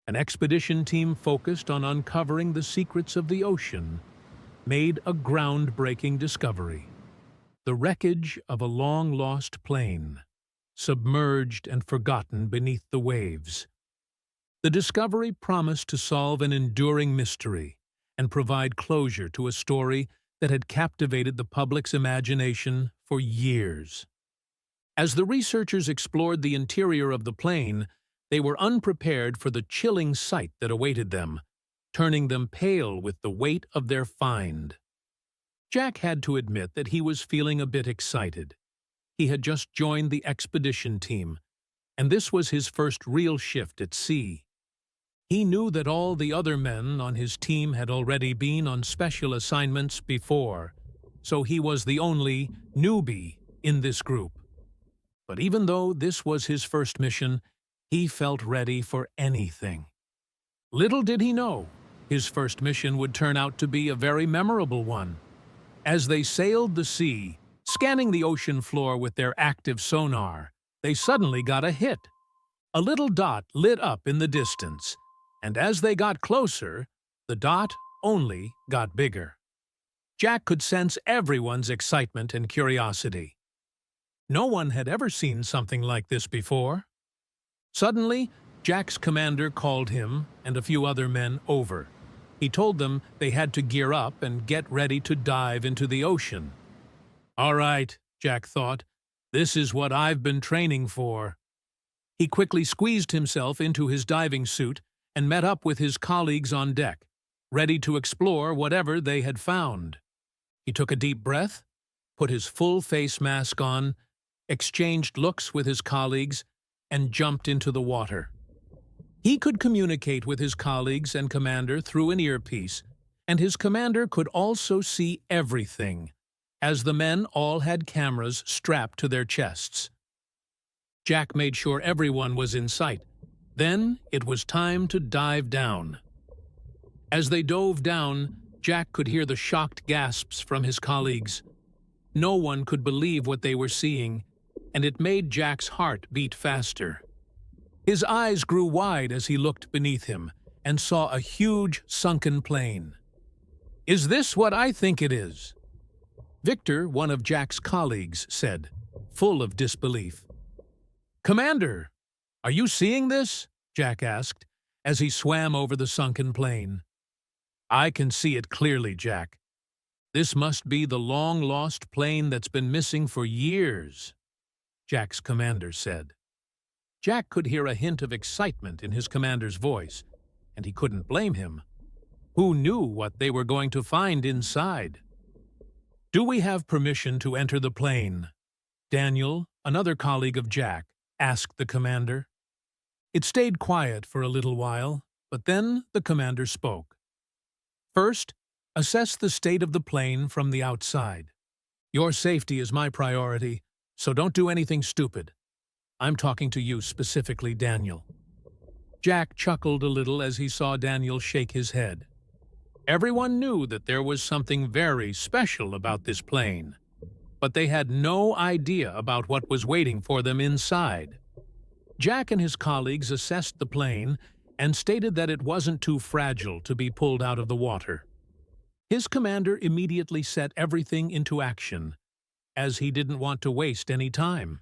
An expedition team focused on uncovering the secrets of the ocean made a groundbreaking discovery: the wreckage of a long-lost plane, submerged and forgotten beneath the waves. The discovery promised to solve an enduring mystery and provide closure to a story that had captivated the public's imagination for years. As the researchers explored the interior of the plane, they were unprepared for the chilling sight that awaited them, turning them pale with the weight of their find. Jack had to admit that he was feeling a bit excited. He had just joined the expedition team, and this was his first real shift at sea. He knew that all the other men on his team had already been on special assignments before, so he was the only newbie in this group. But even though this was his first mission, he felt ready for anything. Little did he know, his first mission would turn out to be a very memorable one. As they sailed the sea, scanning the ocean floor with their active sonar, they suddenly got a hit. A little dot lit up in the distance, and as they got closer, the dot only got bigger. Jack could sense everyone's excitement and curiosity. No one had ever seen something like this before. Suddenly, Jack's commander called him and a few other men over. He told them they had to gear up and get ready to dive into the ocean. "All right," Jack thought, "this is what I've been training for." He quickly squeezed himself into his diving suit and met up with his colleagues on deck, ready to explore whatever they had found. He took a deep breath, put his full face mask on, exchanged looks with his colleagues, and jumped into the water. He could communicate with his colleagues and commander through an earpiece, and his commander could also see everything, as the men all had cameras strapped to their chests. Jack made sure everyone was in sight. Then it was time to dive down. As they dove down, Jack could hear the shocked gasps from his colleagues. No one could believe what they were seeing, and it made Jack's heart beat faster. His eyes grew wide as he looked beneath him and saw a huge sunken plane. "Is this what I think it is?" Victor, one of Jack's colleagues, said, full of disbelief. "Commander, are you seeing this?" Jack asked, as he swam over the sunken plane. "I can see it clearly, Jack. This must be the long-lost plane that's been missing for years," Jack's commander said. Jack could hear a hint of excitement in his commander's voice, and he couldn't blame him. Who knew what they were going to find inside? "Do we have permission to enter the plane?" Daniel, another colleague of Jack, asked the commander. It stayed quiet for a little while, but then the commander spoke. "First, assess the state of the plane from the outside. Your safety is my priority, so don't do anything stupid. I'm talking to you specifically, Daniel." Jack chuckled a little as he saw Daniel shake his head. Everyone knew that there was something very special about this plane, but they had no idea about what was waiting for them inside. Jack and his colleagues assessed the plane and stated that it wasn't too fragile to be pulled out of the water. His commander immediately set everything into action, as he didn't want to waste any time.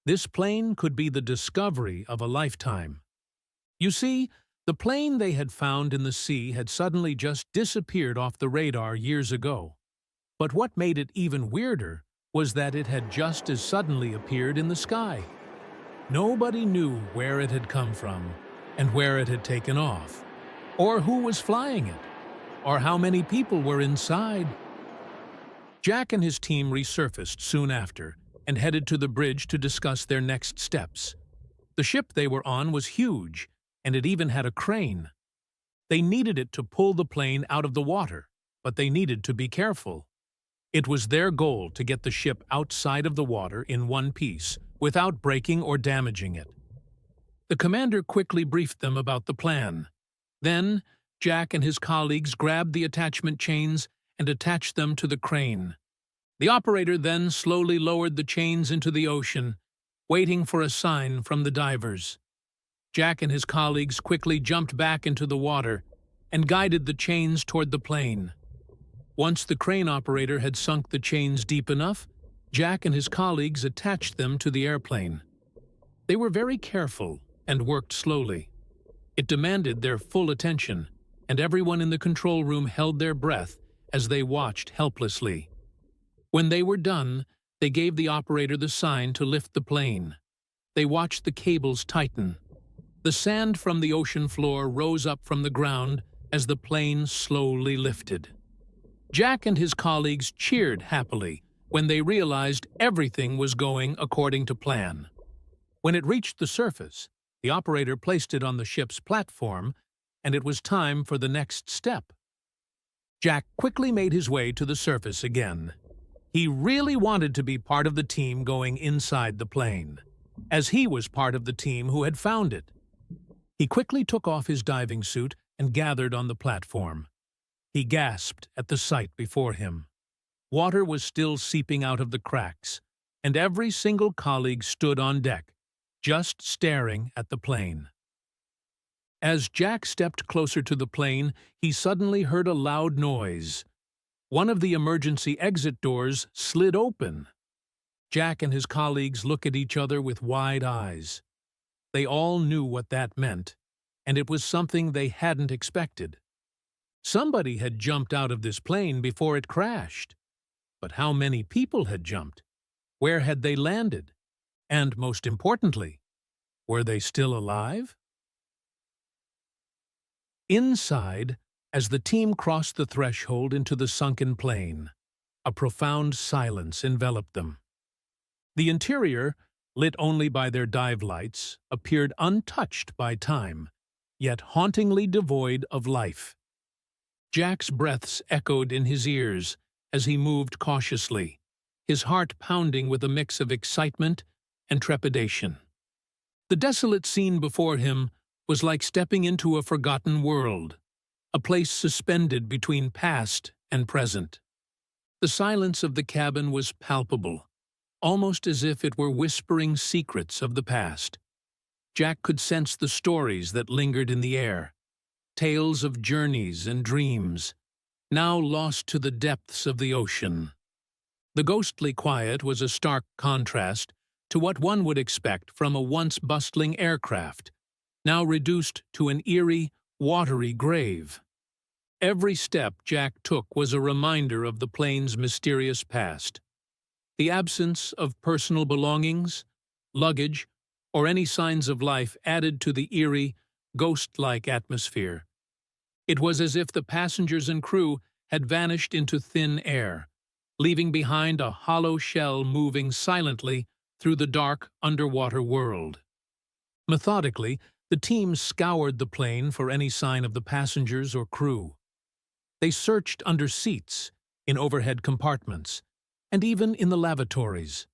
This plane could be the discovery of a lifetime. You see, the plane they had found in the sea had suddenly just disappeared off the radar years ago. But what made it even weirder was that it had just as suddenly appeared in the sky. Nobody knew where it had come from, and where it had taken off, or who was flying it, or how many people were inside. Jack and his team resurfaced soon after and headed to the bridge to discuss their next steps. The ship they were on was huge, and it even had a crane. They needed it to pull the plane out of the water, but they needed to be careful. It was their goal to get the ship outside of the water in one piece, without breaking or damaging it. The commander quickly briefed them about the plan. Then, Jack and his colleagues grabbed the attachment chains and attached them to the crane. The operator then slowly lowered the chains into the ocean, waiting for a sign from the divers. Jack and his colleagues quickly jumped back into the water and guided the chains toward the plane. Once the crane operator had sunk the chains deep enough, Jack and his colleagues attached them to the airplane. They were very careful and worked slowly. It demanded their full attention, and everyone in the control room held their breath as they watched helplessly. When they were done, they gave the operator the sign to lift the plane. They watched the cables tighten. The sand from the ocean floor rose up from the ground as the plane slowly lifted. Jack and his colleagues cheered happily when they realized everything was going according to plan. When it reached the surface, the operator placed it on the ship's platform, and it was time for the next step. Jack quickly made his way to the surface again. He really wanted to be part of the team going inside the plane, as he was part of the team who had found it. He quickly took off his diving suit and gathered on the platform. He gasped at the sight before him. Water was still seeping out of the cracks, and every single colleague stood on deck, just staring at the plane. As Jack stepped closer to the plane, he suddenly heard a loud noise. One of the emergency exit doors slid open. Jack and his colleagues looked at each other with wide eyes. They all knew what that meant, and it was something they hadn't expected. Somebody had jumped out of this plane before it crashed. But how many people had jumped? Where had they landed? And most importantly, were they still alive? Inside, as the team crossed the threshold into the sunken plane, a profound silence enveloped them. The interior, lit only by their dive lights, appeared untouched by time, yet hauntingly devoid of life. Jack's breaths echoed in his ears as he moved cautiously, his heart pounding with a mix of excitement and trepidation. The desolate scene before him was like stepping into a forgotten world, a place suspended between past and present. The silence of the cabin was palpable, almost as if it were whispering secrets of the past. Jack could sense the stories that lingered in the air, tales of journeys and dreams, now lost to the depths of the ocean. The ghostly quiet was a stark contrast to what one would expect from a once bustling aircraft, now reduced to an eerie, watery grave. Every step Jack took was a reminder of the plane's mysterious past. The absence of personal belongings, luggage, or any signs of life added to the eerie, ghost-like atmosphere. It was as if the passengers and crew had vanished into thin air, leaving behind a hollow shell moving silently through the dark underwater world. Methodically, the team scoured the plane for any sign of the passengers or crew. They searched under seats, in overhead compartments, and even in the lavatories.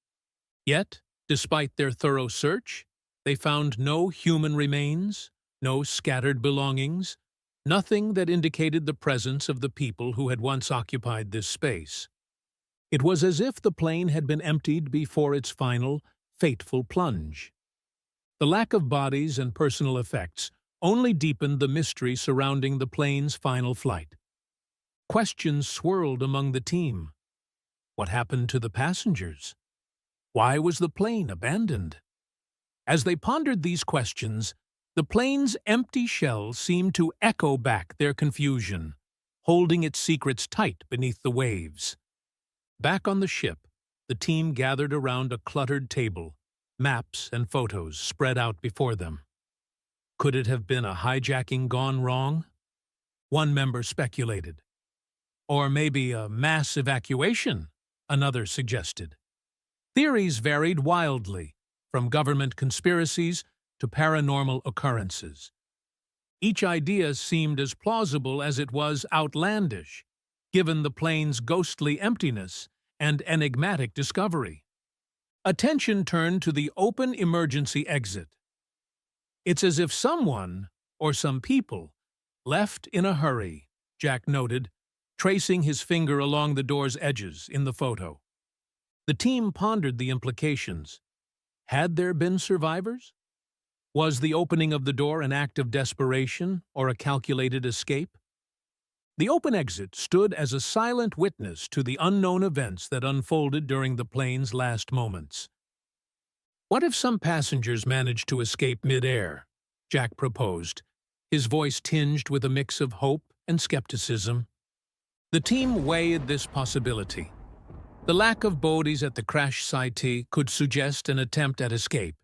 Yet, despite their thorough search, they found no human remains, no scattered belongings, nothing that indicated the presence of the people who had once occupied this space. It was as if the plane had been emptied before its final, fateful plunge. The lack of bodies and personal effects only deepened the mystery surrounding the plane's final flight. Questions swirled among the team. What happened to the passengers? Why was the plane abandoned? As they pondered these questions, the plane's empty shell seemed to echo back their confusion, holding its secrets tight beneath the waves. Back on the ship, the team gathered around a cluttered table, maps and photos spread out before them. Could it have been a hijacking gone wrong? One member speculated. Or maybe a mass evacuation, another suggested. Theories varied wildly, from government conspiracies to paranormal occurrences. Each idea seemed as plausible as it was outlandish, given the plane's ghostly emptiness and enigmatic discovery. Attention turned to the open emergency exit. It's as if someone, or some people, left in a hurry, Jack noted, tracing his finger along the door's edges in the photo. The team pondered the implications. Had there been survivors? Was the opening of the door an act of desperation or a calculated escape? The open exit stood as a silent witness to the unknown events that unfolded during the plane's last moments. What if some passengers managed to escape mid-air? Jack proposed, his voice tinged with a mix of hope and skepticism. The team weighed this possibility. The lack of bodies at the crash site could suggest an attempt at escape,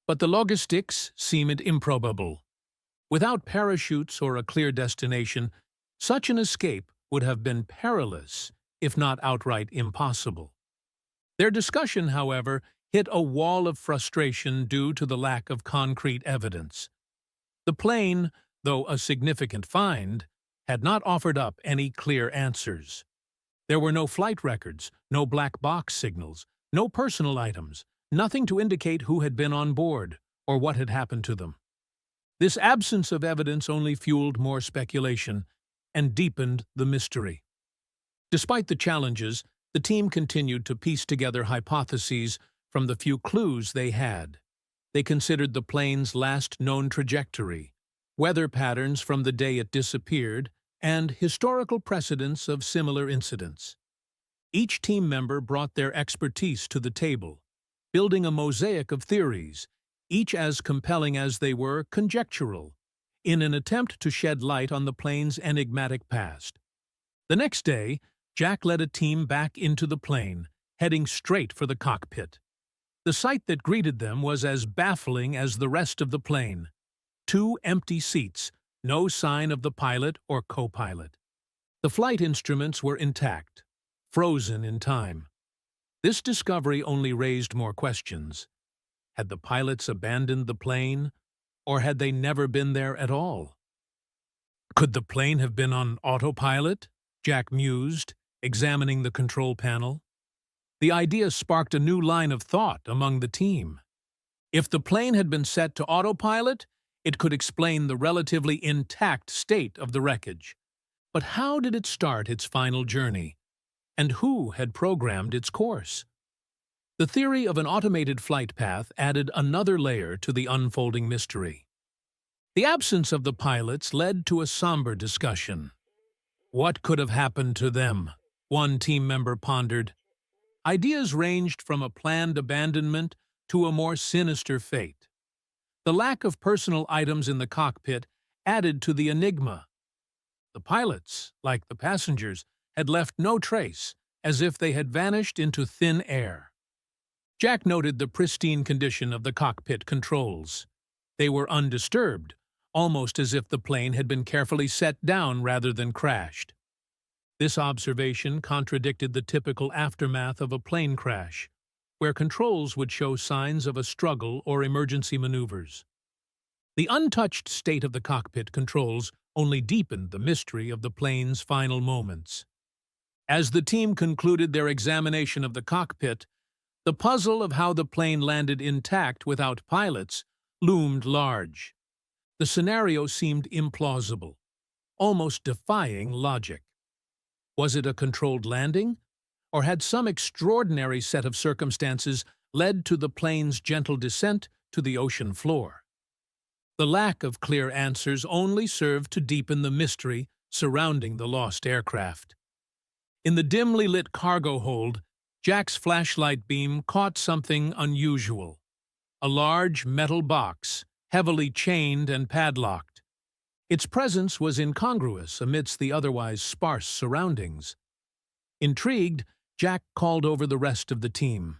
but the logistics seemed improbable. Without parachutes or a clear destination, such an escape would have been perilous, if not outright impossible. Their discussion, however, hit a wall of frustration due to the lack of concrete evidence. The plane, though a significant find, had not offered up any clear answers. There were no flight records, no black box signals, no personal items, nothing to indicate who had been on board or what had happened to them. This absence of evidence only fueled more speculation and deepened the mystery. Despite the challenges, the team continued to piece together hypotheses from the few clues they had. They considered the plane's last known trajectory, weather patterns from the day it disappeared, and historical precedents of similar incidents. Each team member brought their expertise to the table, building a mosaic of theories, each as compelling as they were conjectural, in an attempt to shed light on the plane's enigmatic past. The next day, Jack led a team back into the plane, heading straight for the cockpit. The sight that greeted them was as baffling as the rest of the plane. 2 empty seats, no sign of the pilot or co-pilot. The flight instruments were intact, frozen in time. This discovery only raised more questions. Had the pilots abandoned the plane, or had they never been there at all? Could the plane have been on autopilot? Jack mused, examining the control panel. The idea sparked a new line of thought among the team. If the plane had been set to autopilot, it could explain the relatively intact state of the wreckage. But how did it start its final journey? And who had programmed its course? The theory of an automated flight path added another layer to the unfolding mystery. The absence of the pilots led to a somber discussion. What could have happened to them? One team member pondered. Ideas ranged from a planned abandonment to a more sinister fate. The lack of personal items in the cockpit added to the enigma. The pilots, like the passengers, had left no trace, as if they had vanished into thin air. Jack noted the pristine condition of the cockpit controls. They were undisturbed, almost as if the plane had been carefully set down rather than crashed. This observation contradicted the typical aftermath of a plane crash, where controls would show signs of a struggle or emergency maneuvers. The untouched state of the cockpit controls only deepened the mystery of the plane's final moments. As the team concluded their examination of the cockpit, the puzzle of how the plane landed intact without pilots loomed large. The scenario seemed implausible, almost defying logic. Was it a controlled landing, or had some extraordinary set of circumstances led to the plane's gentle descent to the ocean floor? The lack of clear answers only served to deepen the mystery surrounding the lost aircraft. In the dimly lit cargo hold, Jack's flashlight beam caught something unusual. A large metal box, heavily chained and padlocked. Its presence was incongruous amidst the otherwise sparse surroundings. Intrigued, Jack called over the rest of the team.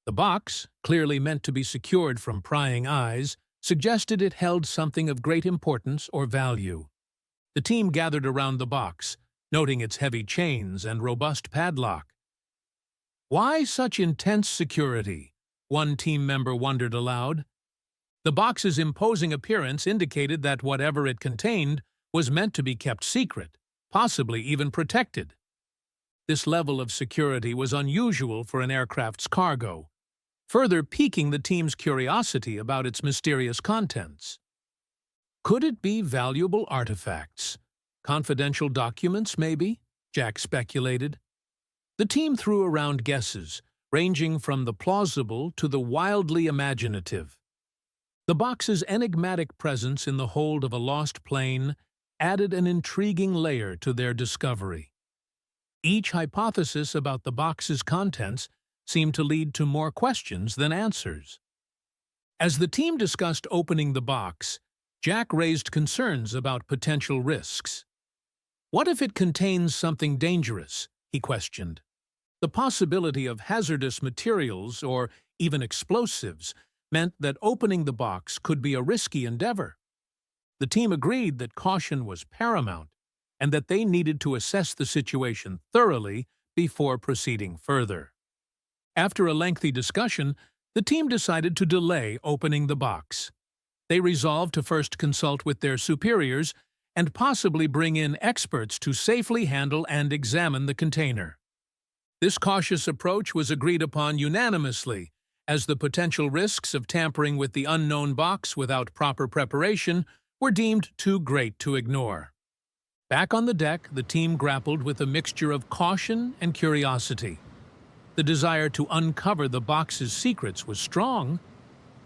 The box, clearly meant to be secured from prying eyes, suggested it held something of great importance or value. The team gathered around the box, noting its heavy chains and robust padlock. Why such intense security? One team member wondered aloud. The box's imposing appearance indicated that whatever it contained was meant to be kept secret, possibly even protected. This level of security was unusual for an aircraft's cargo, further piquing the team's curiosity about its mysterious contents. Could it be valuable artifacts? Confidential documents, maybe? Jack speculated. The team threw around guesses, ranging from the plausible to the wildly imaginative. The box's enigmatic presence in the hold of a lost plane added an intriguing layer to their discovery. Each hypothesis about the box's contents seemed to lead to more questions than answers. As the team discussed opening the box, Jack raised concerns about potential risks. "What if it contains something dangerous?" he questioned. The possibility of hazardous materials or even explosives meant that opening the box could be a risky endeavor. The team agreed that caution was paramount and that they needed to assess the situation thoroughly before proceeding further. After a lengthy discussion, the team decided to delay opening the box. They resolved to first consult with their superiors and possibly bring in experts to safely handle and examine the container. This cautious approach was agreed upon unanimously, as the potential risks of tampering with the unknown box without proper preparation were deemed too great to ignore. Back on the deck, the team grappled with a mixture of caution and curiosity. The desire to uncover the box's secrets was strong,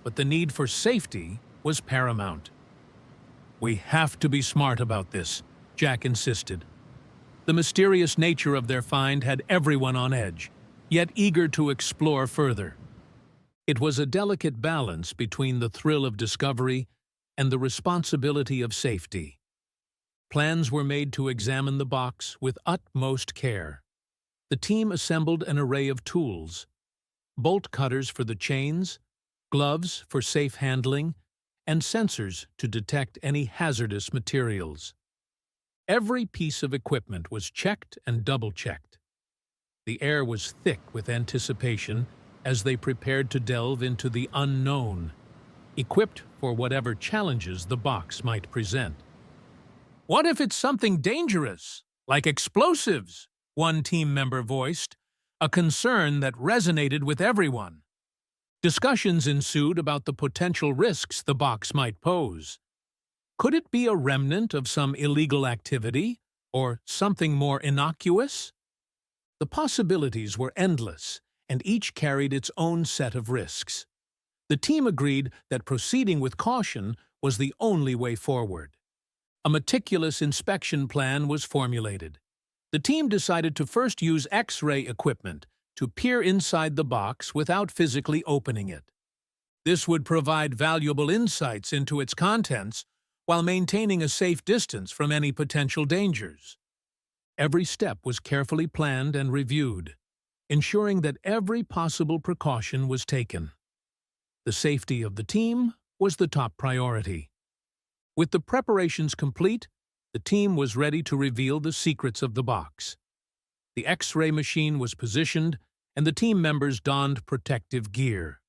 but the need for safety was paramount. "We have to be smart about this," Jack insisted. The mysterious nature of their find had everyone on edge, yet eager to explore further. It was a delicate balance between the thrill of discovery and the responsibility of safety. Plans were made to examine the box with utmost care. The team assembled an array of tools: bolt cutters for the chains, gloves for safe handling, and sensors to detect any hazardous materials. Every piece of equipment was checked and double-checked. The air was thick with anticipation as they prepared to delve into the unknown, equipped for whatever challenges the box might present. "What if it's something dangerous, like explosives?" one team member voiced, a concern that resonated with everyone. Discussions ensued about the potential risks the box might pose. Could it be a remnant of some illegal activity, or something more innocuous? The possibilities were endless, and each carried its own set of risks. The team agreed that proceeding with caution was the only way forward. A meticulous inspection plan was formulated. The team decided to first use X-ray equipment to peer inside the box without physically opening it. This would provide valuable insights into its contents while maintaining a safe distance from any potential dangers. Every step was carefully planned and reviewed, ensuring that every possible precaution was taken. The safety of the team was the top priority. With the preparations complete, the team was ready to reveal the secrets of the box. The X-ray machine was positioned, and the team members donned protective gear.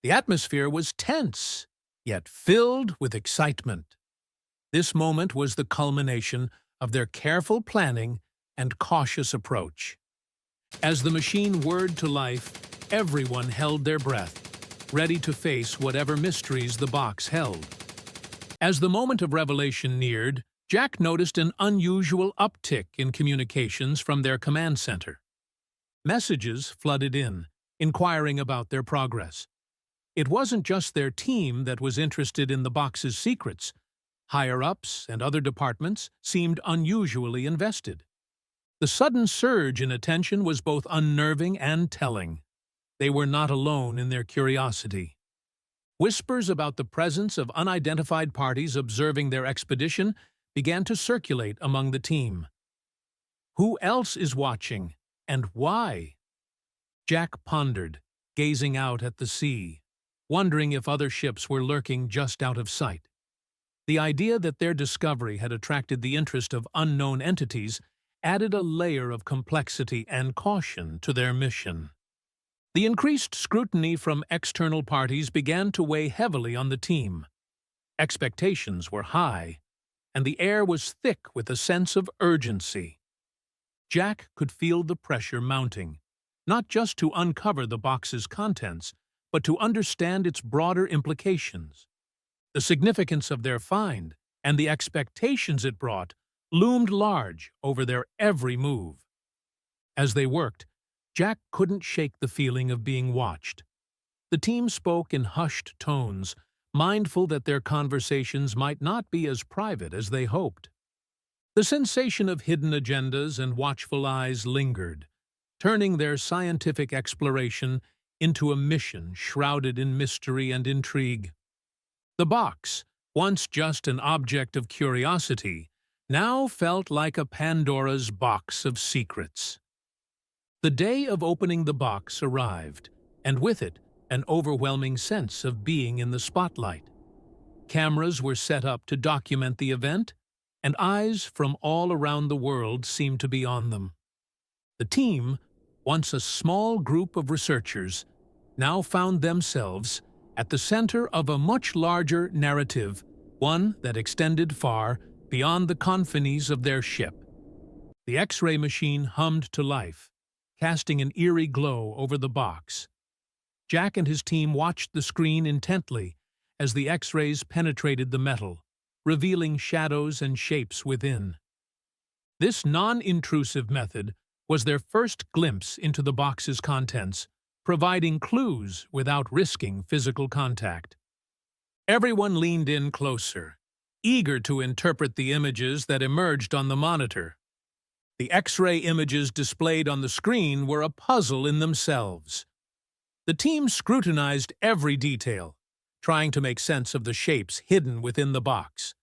The atmosphere was tense, yet filled with excitement. This moment was the culmination of their careful planning and cautious approach. As the machine whirred to life, everyone held their breath, ready to face whatever mysteries the box held. As the moment of revelation neared, Jack noticed an unusual uptick in communications from their command center. Messages flooded in, inquiring about their progress. It wasn't just their team that was interested in the box's secrets. Higher-ups and other departments seemed unusually invested. The sudden surge in attention was both unnerving and telling. They were not alone in their curiosity. Whispers about the presence of unidentified parties observing their expedition began to circulate among the team. Who else is watching, and why? Jack pondered, gazing out at the sea, wondering if other ships were lurking just out of sight. The idea that their discovery had attracted the interest of unknown entities added a layer of complexity and caution to their mission. The increased scrutiny from external parties began to weigh heavily on the team. Expectations were high, and the air was thick with a sense of urgency. Jack could feel the pressure mounting, not just to uncover the box's contents, but to understand its broader implications. The significance of their find and the expectations it brought loomed large over their every move. As they worked, Jack couldn't shake the feeling of being watched. The team spoke in hushed tones, mindful that their conversations might not be as private as they hoped. The sensation of hidden agendas and watchful eyes lingered, turning their scientific exploration into a mission shrouded in mystery and intrigue. The box, once just an object of curiosity, now felt like a Pandora's box of secrets. The day of opening the box arrived, and with it, an overwhelming sense of being in the spotlight. Cameras were set up to document the event, and eyes from all around the world seemed to be on them. The team, once a small group of researchers, now found themselves at the center of a much larger narrative, one that extended far beyond the confines of their ship. The X-ray machine hummed to life, casting an eerie glow over the box. Jack and his team watched the screen intently as the X-rays penetrated the metal, revealing shadows and shapes within. This non-intrusive method was their first glimpse into the box's contents, providing clues without risking physical contact. Everyone leaned in closer, eager to interpret the images that emerged on the monitor. The X-ray images displayed on the screen were a puzzle in themselves. The team scrutinized every detail, trying to make sense of the shapes hidden within the box.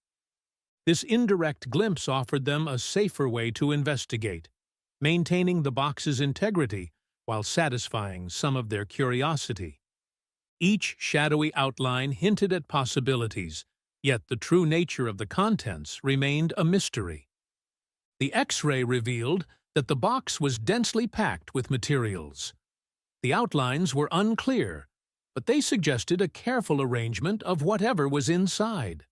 This indirect glimpse offered them a safer way to investigate, maintaining the box's integrity while satisfying some of their curiosity. Each shadowy outline hinted at possibilities, yet the true nature of the contents remained a mystery. The X-ray revealed that the box was densely packed with materials. The outlines were unclear, but they suggested a careful arrangement of whatever was inside.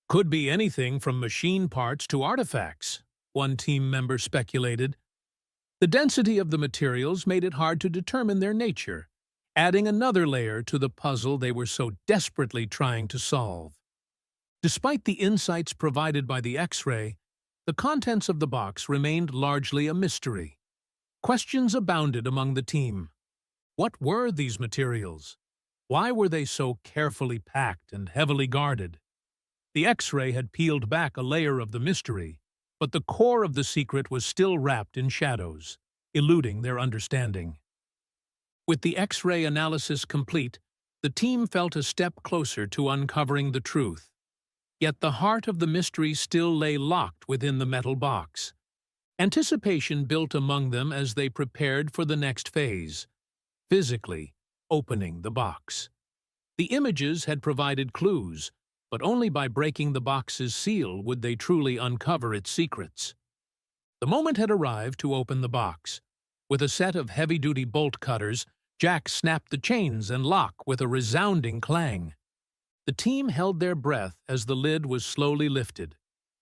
Could be anything from machine parts to artifacts, one team member speculated. The density of the materials made it hard to determine their nature, adding another layer to the puzzle they were so desperately trying to solve. Despite the insights provided by the X-ray, the contents of the box remained largely a mystery. Questions abounded among the team. What were these materials? Why were they so carefully packed and heavily guarded? The X-ray had peeled back a layer of the mystery, but the core of the secret was still wrapped in shadows, eluding their understanding. With the X-ray analysis complete, the team felt a step closer to uncovering the truth. Yet the heart of the mystery still lay locked within the metal box. Anticipation built among them as they prepared for the next phase, physically opening the box. The images had provided clues, but only by breaking the box's seal would they truly uncover its secrets. The moment had arrived to open the box. With a set of heavy-duty bolt cutters, Jack snapped the chains and lock with a resounding clang. The team held their breath as the lid was slowly lifted,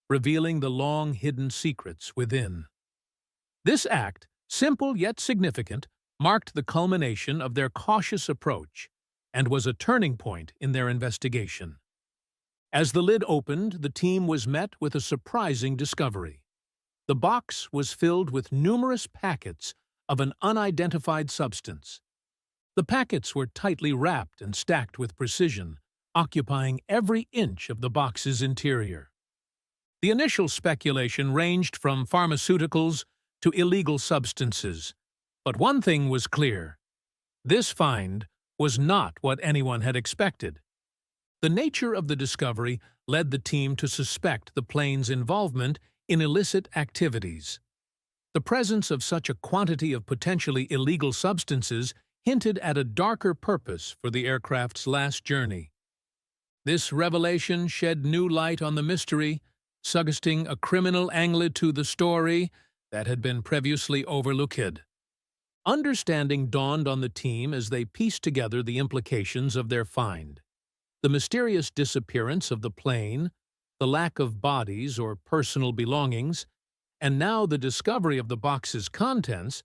revealing the long-hidden secrets within. This act, simple yet significant, marked the culmination of their cautious approach and was a turning point in their investigation. As the lid opened, the team was met with a surprising discovery. The box was filled with numerous packets of an unidentified substance. The packets were tightly wrapped and stacked with precision, occupying every inch of the box's interior. The initial speculation ranged from pharmaceuticals to illegal substances, but one thing was clear. This find was not what anyone had expected. The nature of the discovery led the team to suspect the plane's involvement in illicit activities. The presence of such a quantity of potentially illegal substances hinted at a darker purpose for the aircraft's last journey. This revelation shed new light on the mystery, suggesting a criminal angle to the story that had been previously overlooked. Understanding dawned on the team as they pieced together the implications of their find. The mysterious disappearance of the plane, the lack of bodies or personal belongings, and now the discovery of the box's contents,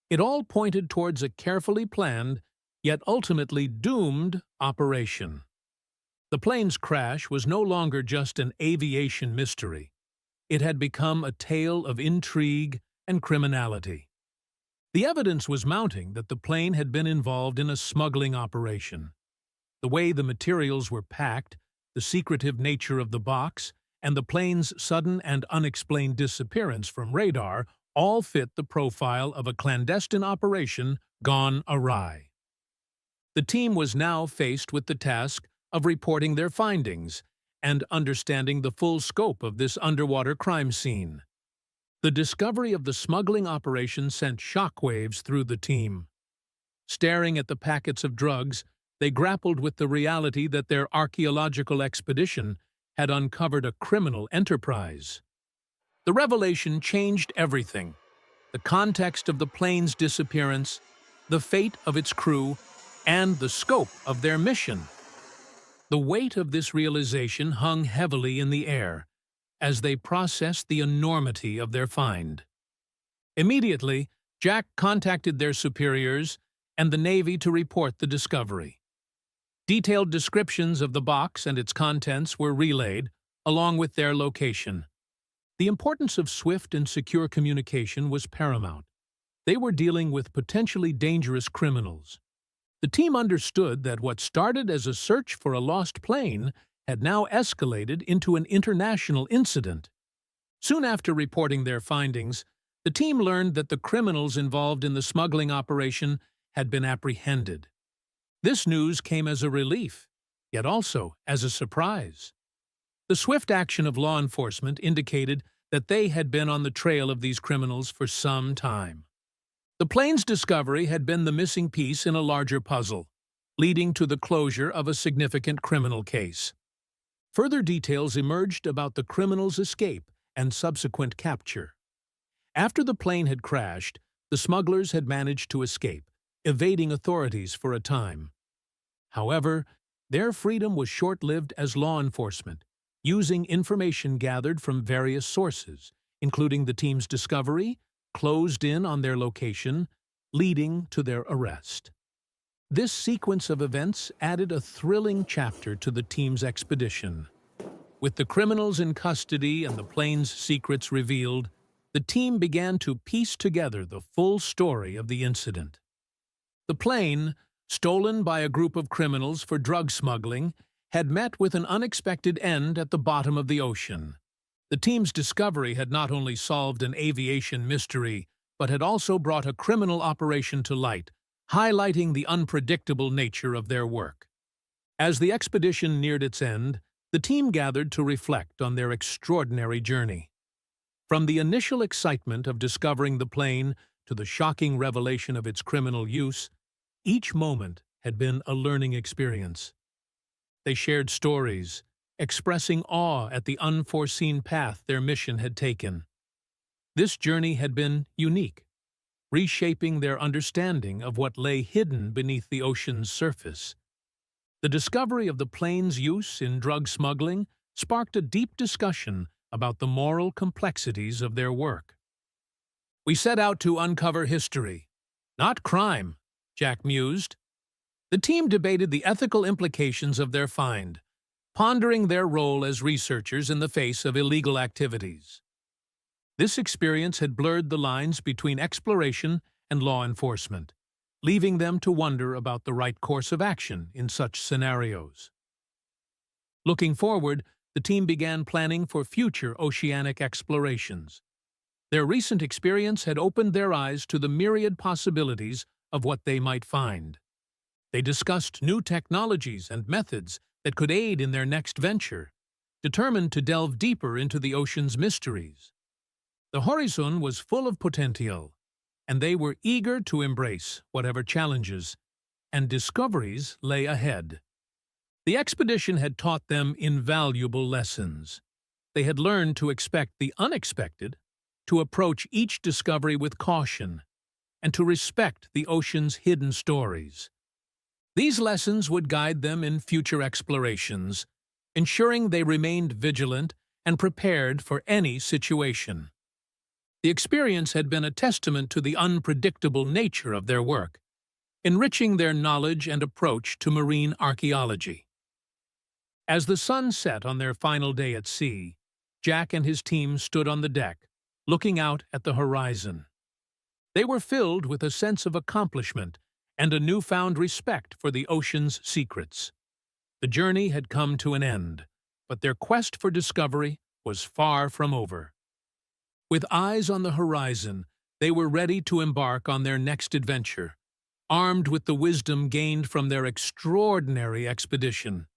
it all pointed towards a carefully planned, yet ultimately doomed, operation. The plane's crash was no longer just an aviation mystery. It had become a tale of intrigue and criminality. The evidence was mounting that the plane had been involved in a smuggling operation. The way the materials were packed, the secretive nature of the box, and the plane's sudden and unexplained disappearance from radar all fit the profile of a clandestine operation gone awry. The team was now faced with the task of reporting their findings and understanding the full scope of this underwater crime scene. The discovery of the smuggling operation sent shockwaves through the team. Staring at the packets of drugs, they grappled with the reality that their archaeological expedition had uncovered a criminal enterprise. The revelation changed everything: the context of the plane's disappearance, the fate of its crew, and the scope of their mission. The weight of this realization hung heavily in the air as they processed the enormity of their find. Immediately, Jack contacted their superiors and the Navy to report the discovery. Detailed descriptions of the box and its contents were relayed, along with their location. The importance of swift and secure communication was paramount. They were dealing with potentially dangerous criminals. The team understood that what started as a search for a lost plane had now escalated into an international incident. Soon after reporting their findings, the team learned that the criminals involved in the smuggling operation had been apprehended. This news came as a relief, yet also as a surprise. The swift action of law enforcement indicated that they had been on the trail of these criminals for some time. The plane's discovery had been the missing piece in a larger puzzle, leading to the closure of a significant criminal case. Further details emerged about the criminals' escape and subsequent capture. After the plane had crashed, the smugglers had managed to escape, evading authorities for a time. However, their freedom was short-lived as law enforcement, using information gathered from various sources, including the team's discovery, closed in on their location, leading to their arrest. This sequence of events added a thrilling chapter to the team's expedition. With the criminals in custody and the plane's secrets revealed, the team began to piece together the full story of the incident. The plane, stolen by a group of criminals for drug smuggling, had met with an unexpected end at the bottom of the ocean. The team's discovery had not only solved an aviation mystery, but had also brought a criminal operation to light, highlighting the unpredictable nature of their work. As the expedition neared its end, the team gathered to reflect on their extraordinary journey. From the initial excitement of discovering the plane to the shocking revelation of its criminal use, each moment had been a learning experience. They shared stories, expressing awe at the unforeseen path their mission had taken. This journey had been unique, reshaping their understanding of what lay hidden beneath the ocean's surface. The discovery of the plane's use in drug smuggling sparked a deep discussion about the moral complexities of their work. "We set out to uncover history, not crime," Jack mused. The team debated the ethical implications of their find, pondering their role as researchers in the face of illegal activities. This experience had blurred the lines between exploration and law enforcement, leaving them to wonder about the right course of action in such scenarios. Looking forward, the team began planning for future oceanic explorations. Their recent experience had opened their eyes to the myriad possibilities of what they might find. They discussed new technologies and methods that could aid in their next venture, determined to delve deeper into the ocean's mysteries. The horizon was full of potential, and they were eager to embrace whatever challenges and discoveries lay ahead. The expedition had taught them invaluable lessons. They had learned to expect the unexpected, to approach each discovery with caution, and to respect the ocean's hidden stories. These lessons would guide them in future explorations, ensuring they remained vigilant and prepared for any situation. The experience had been a testament to the unpredictable nature of their work, enriching their knowledge and approach to marine archaeology. As the sun set on their final day at sea, Jack and his team stood on the deck, looking out at the horizon. They were filled with a sense of accomplishment and a newfound respect for the ocean's secrets. The journey had come to an end, but their quest for discovery was far from over. With eyes on the horizon, they were ready to embark on their next adventure, armed with the wisdom gained from their extraordinary expedition.